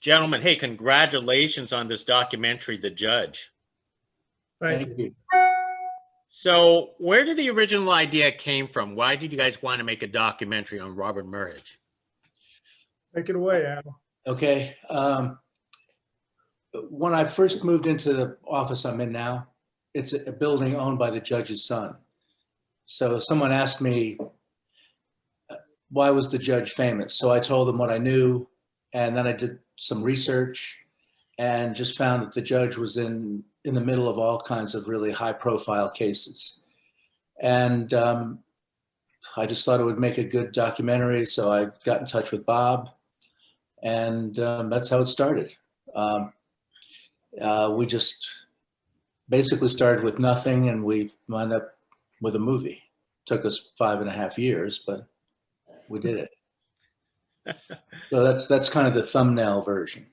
Gentlemen, hey, congratulations on this documentary, The Judge. Thank you. So where did the original idea came from? Why did you guys want to make a documentary on Robert Merhige? Take it away, Al. Okay. When I first moved into the office I'm in now, it's a building owned by the judge's son. So someone asked me, why was the judge famous? So I told them what I knew, and then I did some research and just found that the judge was in the middle of all kinds of really high profile cases. And I just thought it would make a good documentary. So I got in touch with Bob, and that's how it started. We just basically started with nothing, and we wound up with a movie. Took us 5.5 years, but we did it. So that's kind of the thumbnail version.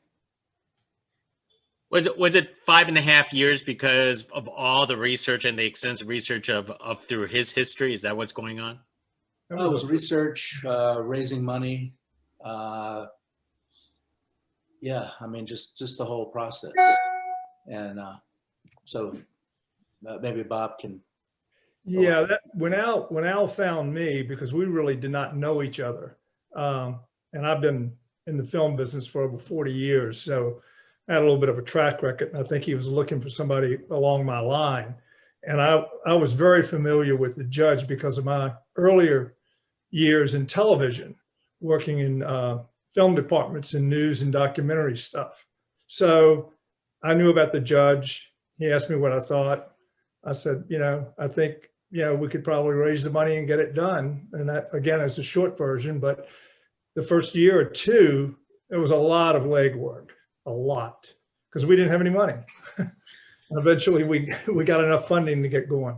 Was it 5.5 years because of all the research and the extensive research of through his history? Is that what's going on? It was research, raising money. Yeah, I mean, just the whole process. And so maybe Bob can. Yeah, when Al found me, because we really did not know each other, and I've been in the film business for over 40 years, so I had a little bit of a track record, and I think he was looking for somebody along my line. And I was very familiar with the judge because of my earlier years in television, working in film departments and news and documentary stuff. So I knew about the judge. He asked me what I thought. I said, I think, we could probably raise the money and get it done. And that, again, is the short version. But the first year or two, it was a lot of legwork, a lot, because we didn't have any money. And eventually we got enough funding to get going.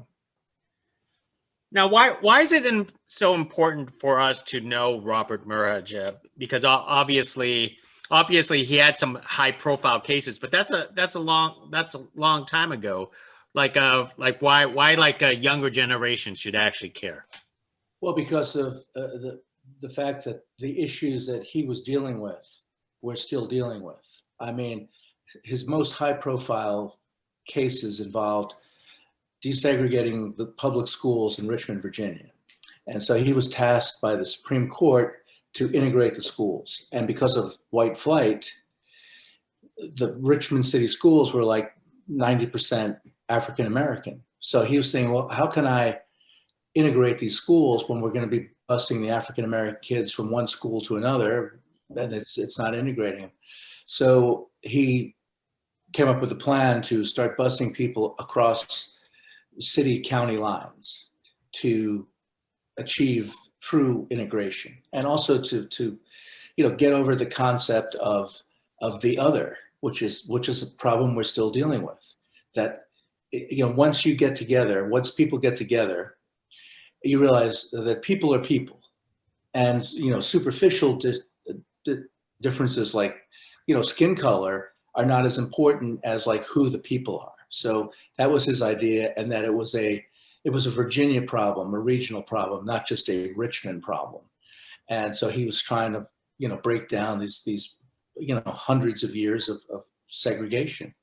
Now, why is it so important for us to know Robert Merhige? Because obviously he had some high profile cases, but that's a long time ago. Like why like a younger generation should actually care? Well, because of the fact that the issues that he was dealing with, we're still dealing with. I mean, his most high profile cases involved desegregating the public schools in Richmond, Virginia. And so he was tasked by the Supreme Court to integrate the schools. And because of white flight, the Richmond city schools were like 90% African-American. So he was saying, well, how can I integrate these schools when we're going to be busing the African-American kids from one school to another, and it's not integrating them. So he came up with a plan to start busing people across city county lines to achieve true integration, and also to get over the concept of the other, which is a problem we're still dealing with. That once people get together, you realize that people are people, and superficial differences like skin color are not as important as like who the people are. So that was his idea, and that it was a Virginia problem, a regional problem, not just a Richmond problem. And so he was trying to break down these hundreds of years of segregation,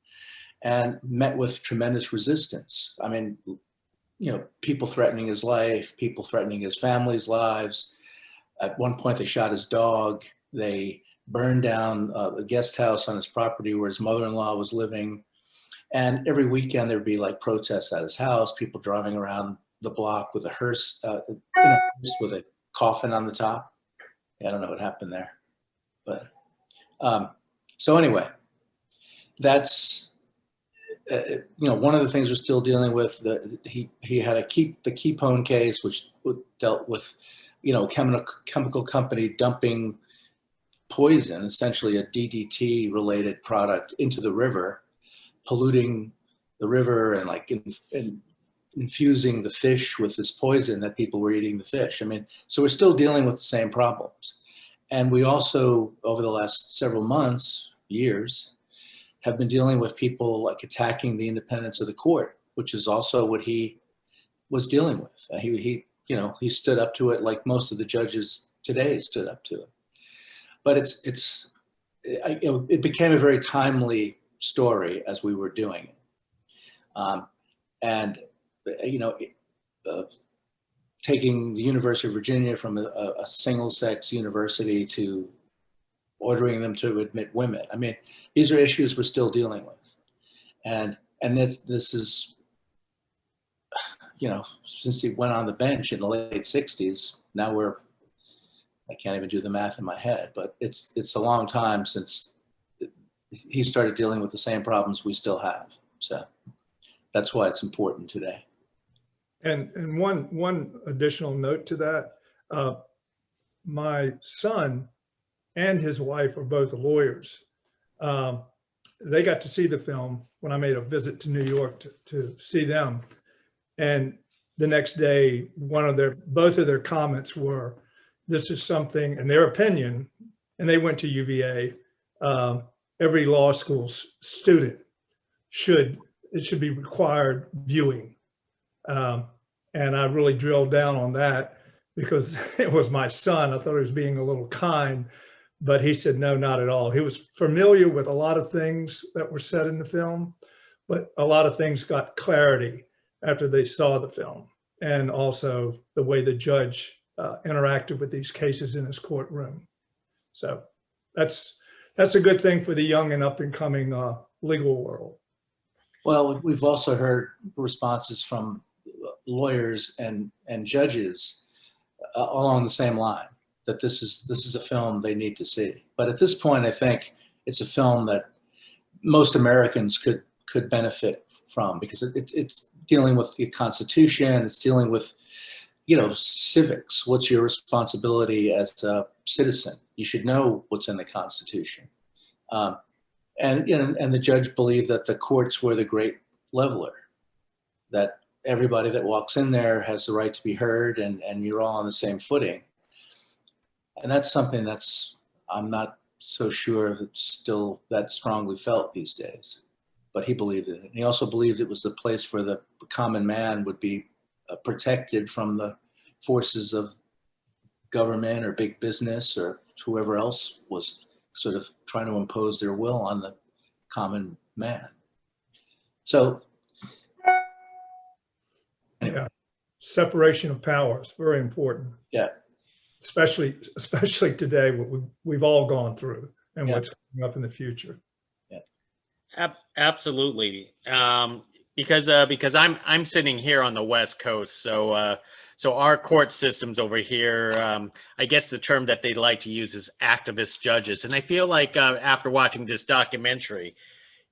and met with tremendous resistance. I mean, people threatening his life, people threatening his family's lives. At one point, they shot his dog. They burned down a guest house on his property where his mother-in-law was living. And every weekend there'd be like protests at his house, people driving around the block with a hearse, with a coffin on the top. I don't know what happened there, but so anyway, that's one of the things we're still dealing with. He had the Keepone case, which dealt with chemical company dumping poison, essentially a DDT related product, into the river, polluting the river and infusing the fish with this poison that people were eating the fish. I mean, so we're still dealing with the same problems. And we also, over the last several months, years, have been dealing with people like attacking the independence of the court, which is also what he was dealing with. He stood up to it like most of the judges today stood up to it. But it's it became a very timely story as we were doing it. And, taking the University of Virginia from a single-sex university to ordering them to admit women. I mean, these are issues we're still dealing with. And this is, since he went on the bench in the late 60s, now I can't even do the math in my head, but it's a long time since he started dealing with the same problems we still have. So that's why it's important today. And one additional note to that, my son and his wife are both both lawyers. They got to see the film when I made a visit to New York to see them. And the next day, both of their comments were, this is something, in their opinion, and they went to UVA, every law school student should be required viewing. And I really drilled down on that because it was my son. I thought he was being a little kind, but he said, no, not at all. He was familiar with a lot of things that were said in the film, but a lot of things got clarity after they saw the film, and also the way the judge interacted with these cases in his courtroom. So that's a good thing for the young and up and coming legal world. Well, we've also heard responses from lawyers and judges along the same line, that this is a film they need to see. But at this point, I think it's a film that most Americans could benefit from, because it's dealing with the Constitution, it's dealing with, civics. What's your responsibility as a citizen? You should know what's in the Constitution. And the judge believed that the courts were the great leveler, that everybody that walks in there has the right to be heard, and you're all on the same footing. And that's something I'm not so sure it's still that strongly felt these days, but he believed it. And he also believed it was the place where the common man would be protected from the forces of government or big business or whoever else was sort of trying to impose their will on the common man. So, anyway. Yeah, separation of powers, very important. Yeah, especially today, what we've all gone through, and what's coming up in the future. Yeah, absolutely. Because I'm sitting here on the West Coast, so our court systems over here, I guess the term that they like to use is activist judges, and I feel like after watching this documentary,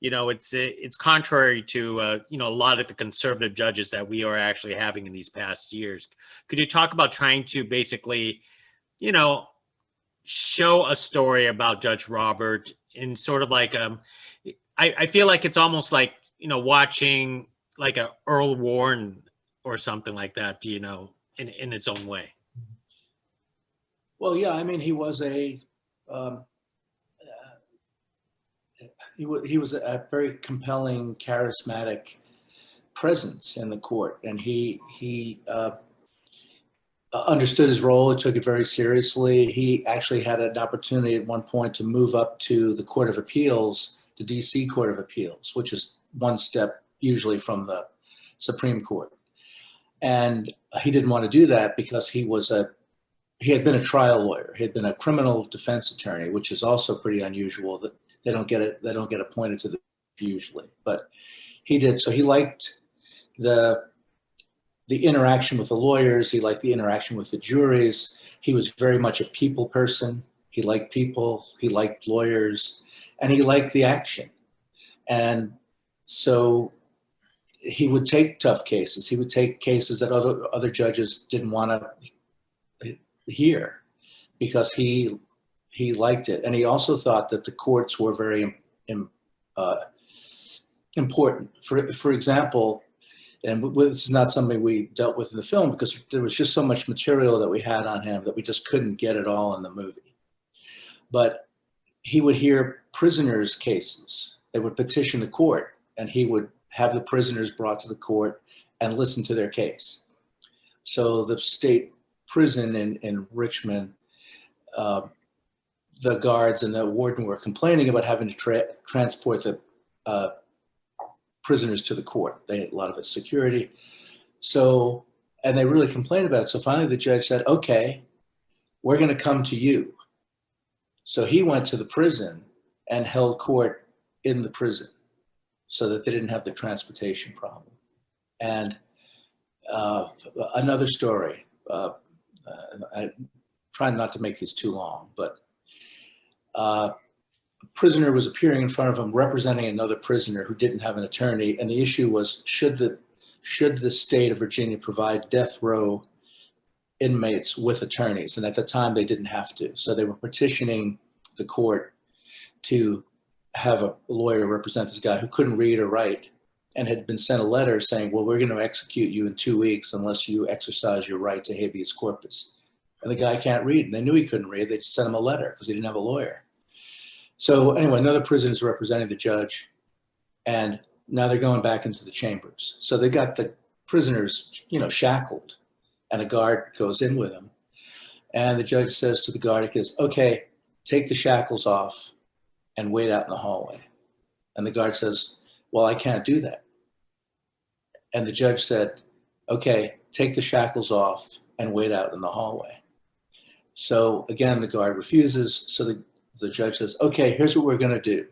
it's contrary to a lot of the conservative judges that we are actually having in these past years. Could you talk about trying to basically, show a story about Judge Robert in sort of like I feel like it's almost like watching like a Earl Warren or something like that, in its own way. Well, yeah, I mean, he was he was a very compelling, charismatic presence in the court, and he understood his role. He took it very seriously. He actually had an opportunity at one point to move up to the Court of Appeals, the DC Court of Appeals, which is one step usually from the Supreme Court. And he didn't want to do that because he had been a trial lawyer. He had been a criminal defense attorney, which is also pretty unusual that they don't get appointed to the usually, but he did. So he liked the interaction with the lawyers. He liked the interaction with the juries. He was very much a people person. He liked people, he liked lawyers, and he liked the action. And so he would take tough cases. He would take cases that other judges didn't want to hear because he liked it. And he also thought that the courts were very important. For example, and this is not something we dealt with in the film because there was just so much material that we had on him that we just couldn't get it all in the movie. But he would hear prisoners' cases. They would petition the court, and he would have the prisoners brought to the court and listen to their case. So the state prison in Richmond, the guards and the warden were complaining about having to transport the prisoners to the court. They had a lot of its security. So, and they really complained about it. So finally the judge said, okay, we're going to come to you. So he went to the prison and held court in the prison so that they didn't have the transportation problem. And another story, I try not to make this too long, but a prisoner was appearing in front of him representing another prisoner who didn't have an attorney. And the issue was, should the state of Virginia provide death row inmates with attorneys? And at the time they didn't have to. So they were petitioning the court to have a lawyer represent this guy who couldn't read or write and had been sent a letter saying, well, we're going to execute you in 2 weeks unless you exercise your right to habeas corpus. And the guy can't read. And they knew he couldn't read. They just sent him a letter because he didn't have a lawyer. So anyway, another prisoner is representing the judge. And now they're going back into the chambers. So they got the prisoners, shackled. And a guard goes in with him. And the judge says to the guard, he goes, okay, take the shackles off and wait out in the hallway. And the guard says, well, I can't do that. And the judge said, okay, take the shackles off and wait out in the hallway. So again, the guard refuses. So the judge says, okay, here's what we're going to do.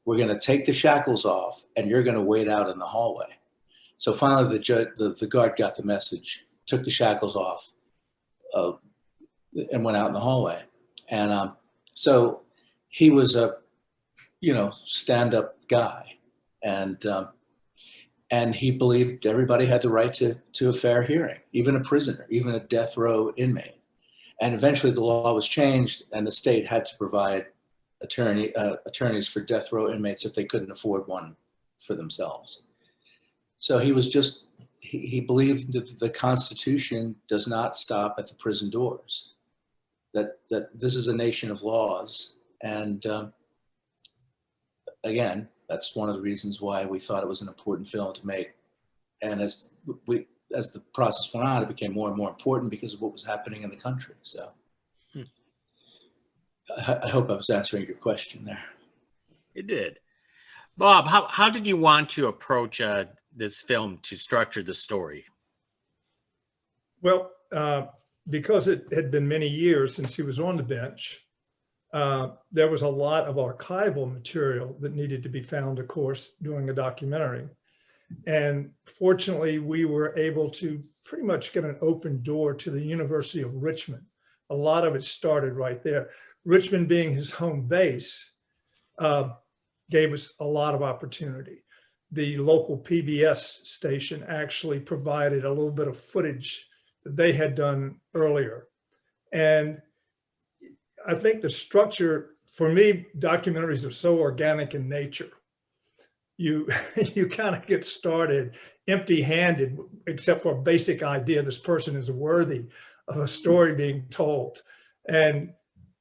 We're going to take the shackles off and you're going to wait out in the hallway. So finally, the guard got the message, took the shackles off and went out in the hallway. And so he was a, stand-up guy. And he believed everybody had the right to a fair hearing, even a prisoner, even a death row inmate. And eventually the law was changed and the state had to provide attorneys for death row inmates if they couldn't afford one for themselves. So he was he believed that the Constitution does not stop at the prison doors, that this is a nation of laws. And again, that's one of the reasons why we thought it was an important film to make. And as the process went on, it became more and more important because of what was happening in the country. So I hope I was answering your question there. It did. Bob, how did you want to approach this film to structure the story? Well, because it had been many years since he was on the bench, there was a lot of archival material that needed to be found, of course, doing a documentary. And fortunately, we were able to pretty much get an open door to the University of Richmond. A lot of it started right there. Richmond being his home base gave us a lot of opportunity. The local PBS station actually provided a little bit of footage that they had done earlier. And I think the structure, for me, documentaries are so organic in nature. You kind of get started empty-handed, except for a basic idea, this person is worthy of a story being told. And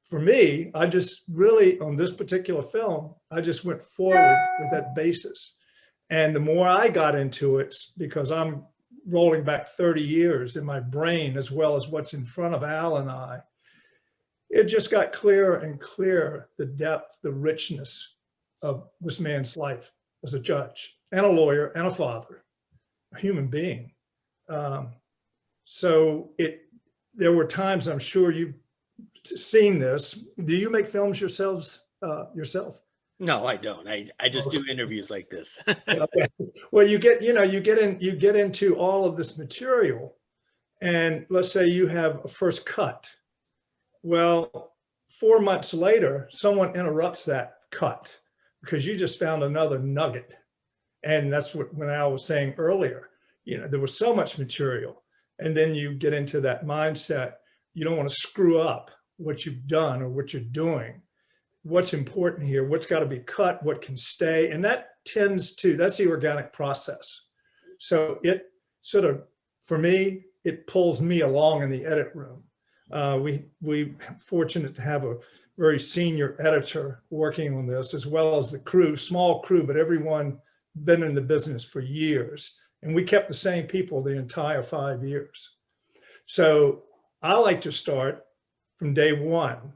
for me, I just really, on this particular film, I just went forward with that basis. And the more I got into it, because I'm rolling back 30 years in my brain, as well as what's in front of Al and I, it just got clearer and clearer, the depth, the richness of this man's life as a judge and a lawyer and a father, a human being. So there were times, I'm sure you've seen this. Do you make films yourself? No, I don't. I just do interviews like this. Okay. Well, you get into all of this material, and let's say you have a first cut. Well, 4 months later, someone interrupts that cut because you just found another nugget. And that's when Al was saying earlier, there was so much material. And then you get into that mindset. You don't want to screw up what you've done or what you're doing. What's important here, what's got to be cut, what can stay. And that's the organic process. So it sort of, for me, it pulls me along in the edit room. We fortunate to have a very senior editor working on this, as well as the crew, small crew, but everyone been in the business for years. And we kept the same people the entire 5 years. So I like to start from day one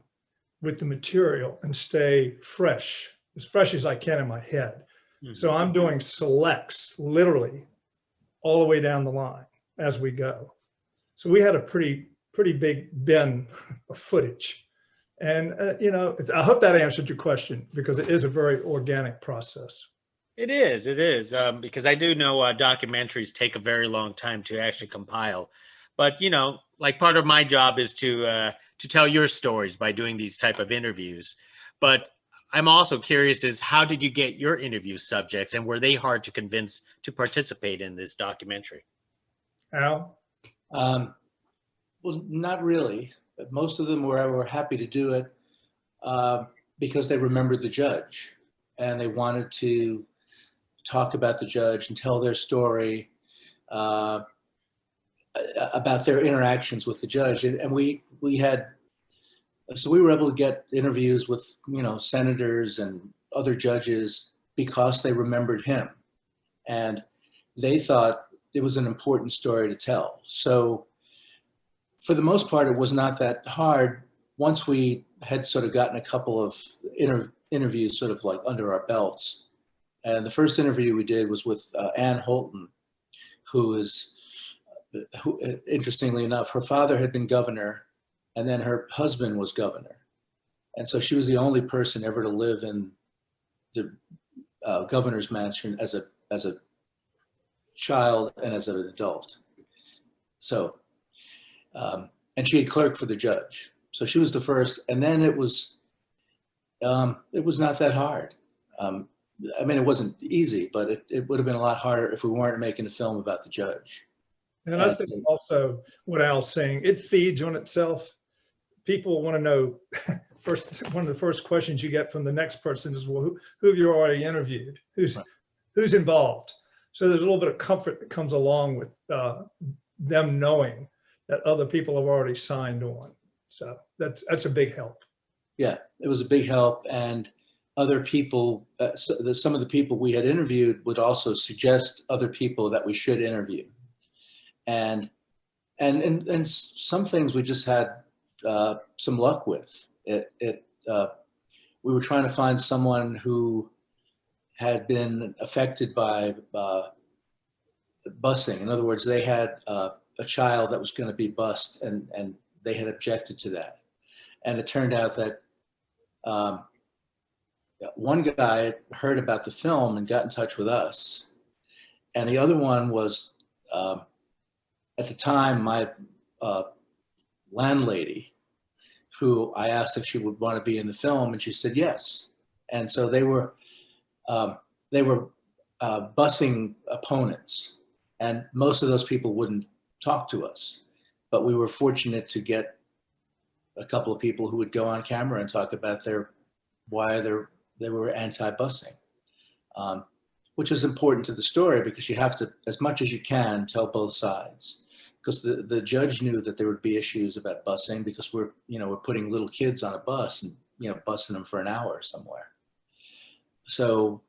with the material and stay fresh as I can in my head. Mhm. So I'm doing selects literally all the way down the line as we go. So we had a pretty big bin of footage. And, I hope that answered your question, because it is a very organic process. It is, because I do know documentaries take a very long time to actually compile. But, like part of my job is to tell your stories by doing these type of interviews. But I'm also curious is how did you get your interview subjects, and were they hard to convince to participate in this documentary? Al? Well, not really. Most of them were happy to do it because they remembered the judge and they wanted to talk about the judge and tell their story about their interactions with the judge. And we were able to get interviews with, senators and other judges because they remembered him. And they thought it was an important story to tell. So for the most part, it was not that hard once we had sort of gotten a couple of interviews sort of like under our belts. And the first interview we did was with Ann Holton, who, interestingly enough, her father had been governor and then her husband was governor. And so she was the only person ever to live in the governor's mansion as a child and as an adult. So, and she had clerked for the judge. So she was the first, and then it was not that hard. It wasn't easy, but it would have been a lot harder if we weren't making a film about the judge. And I think also what Al's saying, it feeds on itself. People want to know, one of the first questions you get from the next person is, well, who have you already interviewed? Who's involved? So there's a little bit of comfort that comes along with them knowing that other people have already signed on. So that's a big help. Yeah, it was a big help. And other people, some of the people we had interviewed would also suggest other people that we should interview. And some things we just had some luck with. We were trying to find someone who had been affected by busing. In other words, they had a child that was going to be bused, and they had objected to that. And it turned out that one guy heard about the film and got in touch with us. And the other one was, at the time, my landlady, who I asked if she would want to be in the film, and she said yes. And so they were busing opponents, and most of those people wouldn't talk to us. But we were fortunate to get a couple of people who would go on camera and talk about why they were anti-busing, which is important to the story because you have to, as much as you can, tell both sides. Because the judge knew that there would be issues about busing because we're putting little kids on a bus and busing them for an hour somewhere. So,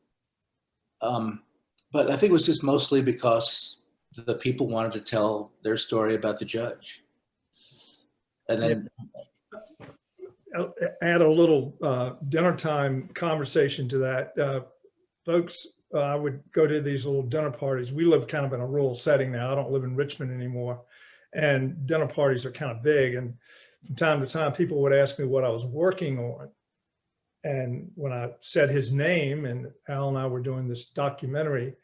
but I think it was just mostly because the people wanted to tell their story about the judge. And then I'll add a little dinner time conversation to that. Folks, I would go to these little dinner parties. We live kind of in a rural setting now. I don't live in Richmond anymore. And dinner parties are kind of big. And from time to time, people would ask me what I was working on. And when I said his name, and Al and I were doing this documentary,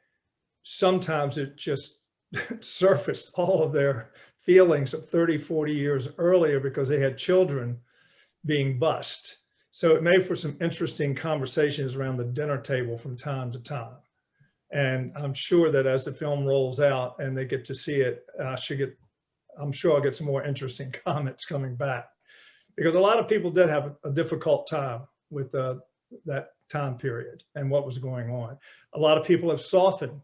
sometimes it just surfaced all of their feelings of 30, 40 years earlier because they had children being bused. So it made for some interesting conversations around the dinner table from time to time. And I'm sure that as the film rolls out and they get to see it, I'm sure I'll get some more interesting comments coming back, because a lot of people did have a difficult time with that time period and what was going on. A lot of people have softened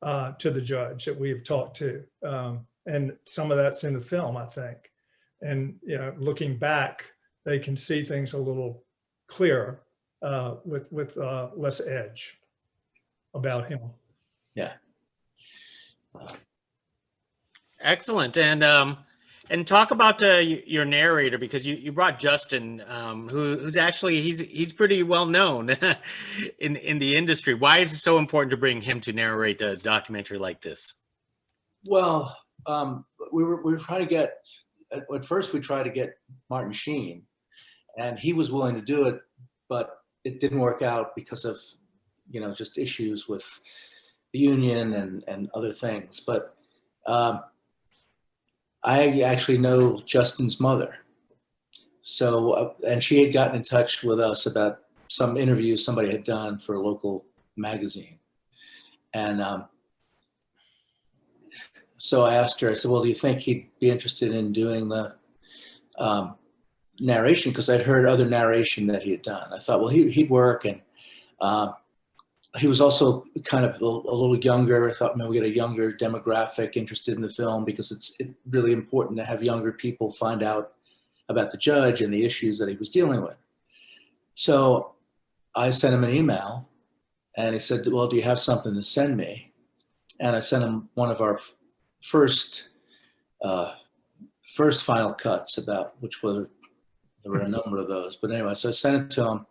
to the judge that we have talked to. And some of that's in the film, I think. And, looking back, they can see things a little clearer with less edge about him. Yeah. Excellent. And And talk about your narrator, because you brought Justin, who's actually he's pretty well known in the industry. Why is it so important to bring him to narrate a documentary like this? Well, we were trying to get, at first we tried to get Martin Sheen, and he was willing to do it, but it didn't work out because of, just issues with the union and other things. But I actually know Justin's mother. So, and she had gotten in touch with us about some interview somebody had done for a local magazine. And so I asked her, I said, well, do you think he'd be interested in doing the narration? Because I'd heard other narration that he had done. I thought, well, he'd work. And he was also kind of a little younger. I thought maybe we get a younger demographic interested in the film, because it's really important to have younger people find out about the judge and the issues that he was dealing with. So I sent him an email, and he said, well, do you have something to send me? And I sent him one of our first final cuts, about which there were a number of those. But anyway, so I sent it to him,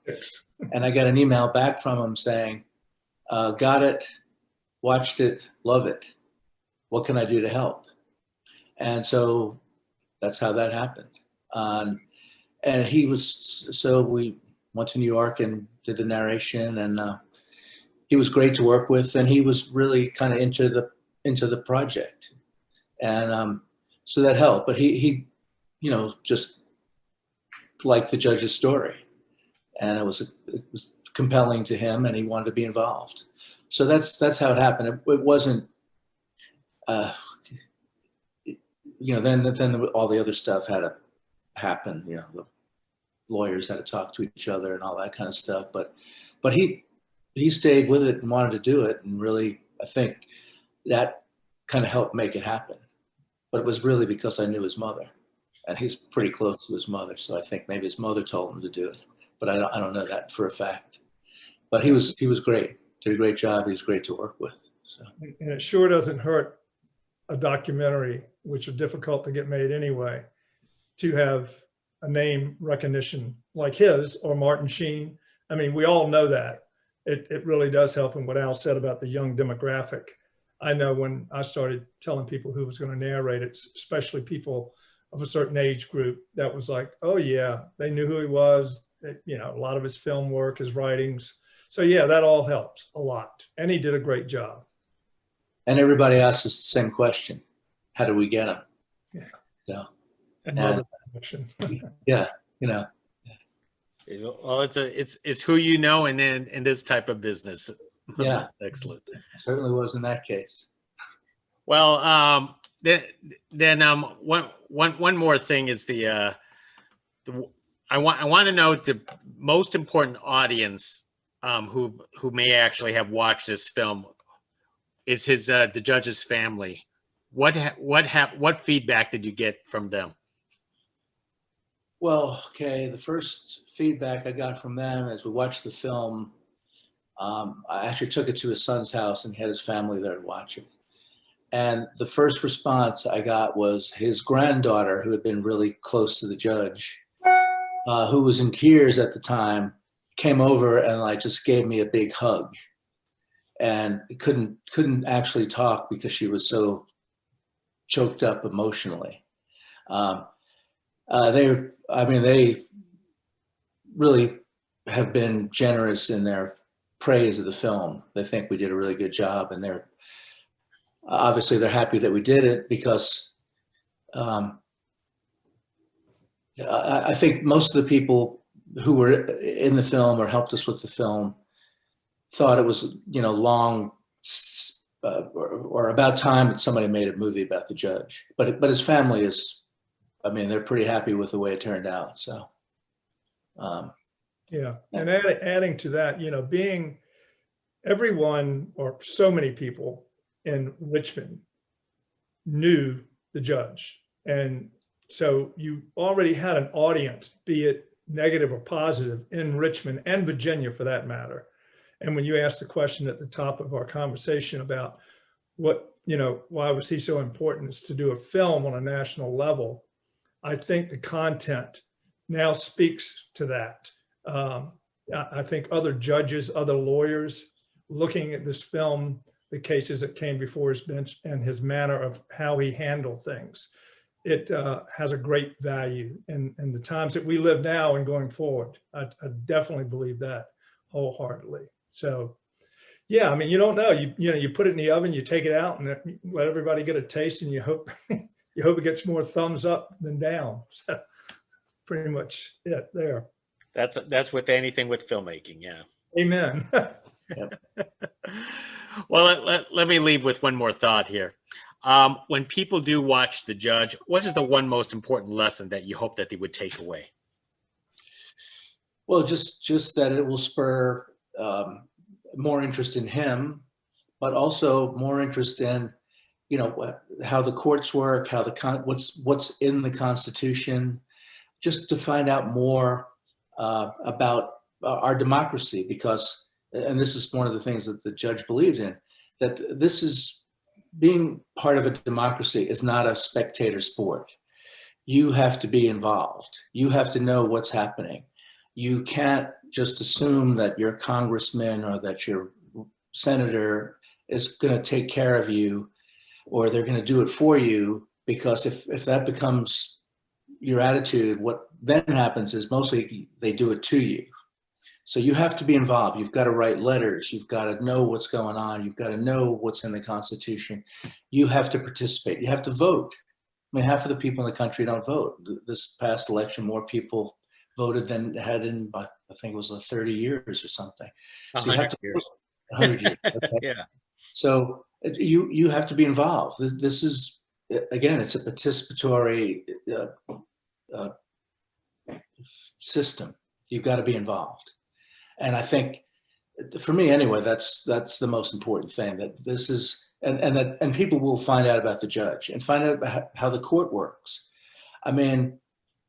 and I got an email back from him saying, got it, watched it, love it. What can I do to help? And so that's how that happened. And so we went to New York and did the narration, and he was great to work with, and he was really kind of into the project. And so that helped, but he just liked the judge's story, and it was compelling to him, and he wanted to be involved. So that's how it happened. It wasn't, then all the other stuff had to happen. The lawyers had to talk to each other and all that kind of stuff. But he stayed with it and wanted to do it, and really, I think that kind of helped make it happen. But it was really because I knew his mother, and he's pretty close to his mother. So I think maybe his mother told him to do it, but I don't know that for a fact. But he was great. Did a great job. He was great to work with. So. And it sure doesn't hurt a documentary, which are difficult to get made anyway, to have a name recognition like his or Martin Sheen. I mean, we all know that. It really does help. And what Al said about the young demographic, I know when I started telling people who was going to narrate it, especially people of a certain age group, that was like, oh yeah, they knew who he was. A lot of his film work, his writings. So yeah, that all helps a lot. And he did a great job. And everybody asks us the same question: how do we get him? Yeah. So, yeah. Well, it's who you know, and then in this type of business. Yeah. Excellent. Certainly was in that case. Well, then one more thing is I want to know the most important audience who may actually have watched this film is the judge's family. What feedback did you get from them? Well, okay, the first feedback I got from them as we watched the film, I actually took it to his son's house and he had his family there to watch it. And the first response I got was his granddaughter, who had been really close to the judge, who was in tears at the time, came over and just gave me a big hug, and couldn't actually talk because she was so choked up emotionally. They really have been generous in their praise of the film. They think we did a really good job, and they're happy that we did it, because I think most of the people who were in the film or helped us with the film thought it was, long or about time that somebody made a movie about the judge. But his family is, they're pretty happy with the way it turned out. So. Yeah, and adding to that, being everyone or so many people in Richmond knew the judge. And so you already had an audience, be it negative or positive, in Richmond and Virginia for that matter. And when you asked the question at the top of our conversation about what why was he so important is to do a film on a national level. I think the content now speaks to that. I think other judges, other lawyers looking at this film, the cases that came before his bench and his manner of how he handled things, it has a great value in the times that we live now and going forward. I definitely believe that wholeheartedly. So, yeah, I mean, you don't know. You put it in the oven, you take it out, and let everybody get a taste, and you hope it gets more thumbs up than down. So, pretty much it there. That's with anything with filmmaking, yeah. Amen. Well, let me leave with one more thought here. When people do watch The Judge, what is the one most important lesson that you hope that they would take away? Well, just that it will spur more interest in him, but also more interest in, how the courts work, how what's in the Constitution, just to find out more about our democracy, because, and this is one of the things that the judge believed in, that this is being part of a democracy is not a spectator sport. You have to be involved. You have to know what's happening. You can't just assume that your congressman or that your senator is going to take care of you, or they're going to do it for you, because if that becomes your attitude, what then happens is mostly they do it to you. So you have to be involved. You've got to write letters. You've got to know what's going on. You've got to know what's in the Constitution. You have to participate. You have to vote. I mean, half of the people in the country don't vote. This past election, more people voted than had in, I think it was 30 years or something. So you have to 100 years. Okay. Yeah. So you have to be involved. This is, again, it's a participatory system. You've got to be involved. And I think, for me anyway, that's the most important thing, that this is, and people will find out about the judge and find out about how the court works. I mean,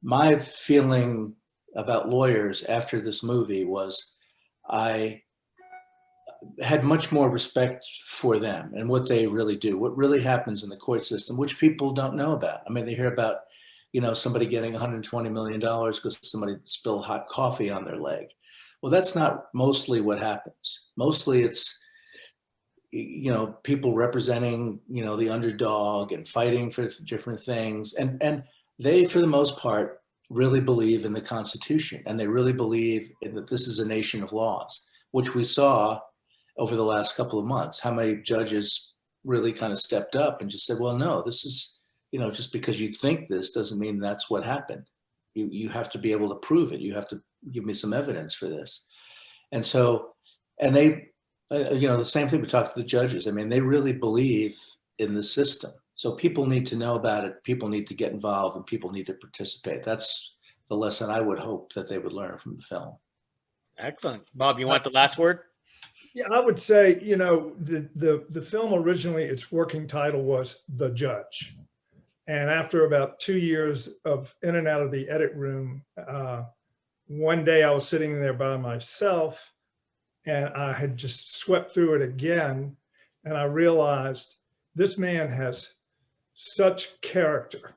my feeling about lawyers after this movie was I had much more respect for them and what they really do, what really happens in the court system, which people don't know about. I mean, they hear about, somebody getting $120 million because somebody spilled hot coffee on their leg. Well, that's not mostly what happens. Mostly it's, people representing, the underdog and fighting for different things. And they, for the most part, really believe in the Constitution, and they really believe that this is a nation of laws, which we saw over the last couple of months, how many judges really kind of stepped up and just said, well, no, this is, just because you think this doesn't mean that's what happened. You have to be able to prove it. You have to give me some evidence for this. And so, and they, the same thing, we talked to the judges. I mean, they really believe in the system. So people need to know about it. People need to get involved, and people need to participate. That's the lesson I would hope that they would learn from the film. Excellent. Bob, you want the last word? Yeah, I would say, the film originally, its working title was The Judge. And after about 2 years of in and out of the edit room, one day I was sitting there by myself, and I had just swept through it again. And I realized this man has such character,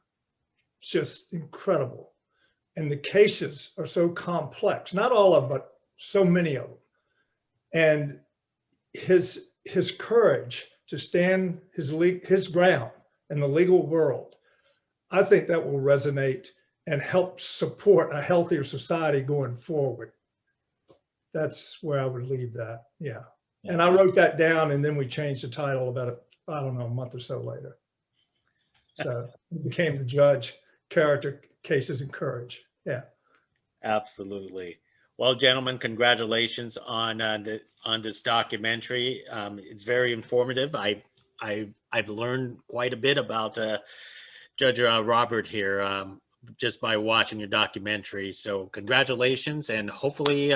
just incredible. And the cases are so complex, not all of them, but so many of them. And his courage to stand his ground in the legal world, I think that will resonate and help support a healthier society going forward. That's where I would leave that. Yeah. And I wrote that down, and then we changed the title about, I don't know, a month or so later. So it became The Judge, Character, Cases, and Courage. Yeah. Absolutely. Well, gentlemen, congratulations on this documentary. It's very informative. I've learned quite a bit about Judge Robert here just by watching your documentary. So congratulations, and hopefully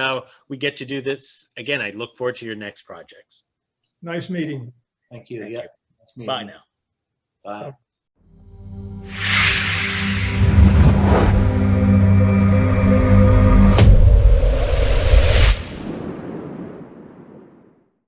we get to do this again. I look forward to your next projects. Nice meeting. Thank you. Thank Yeah. you. Nice meeting Bye you. now. Bye.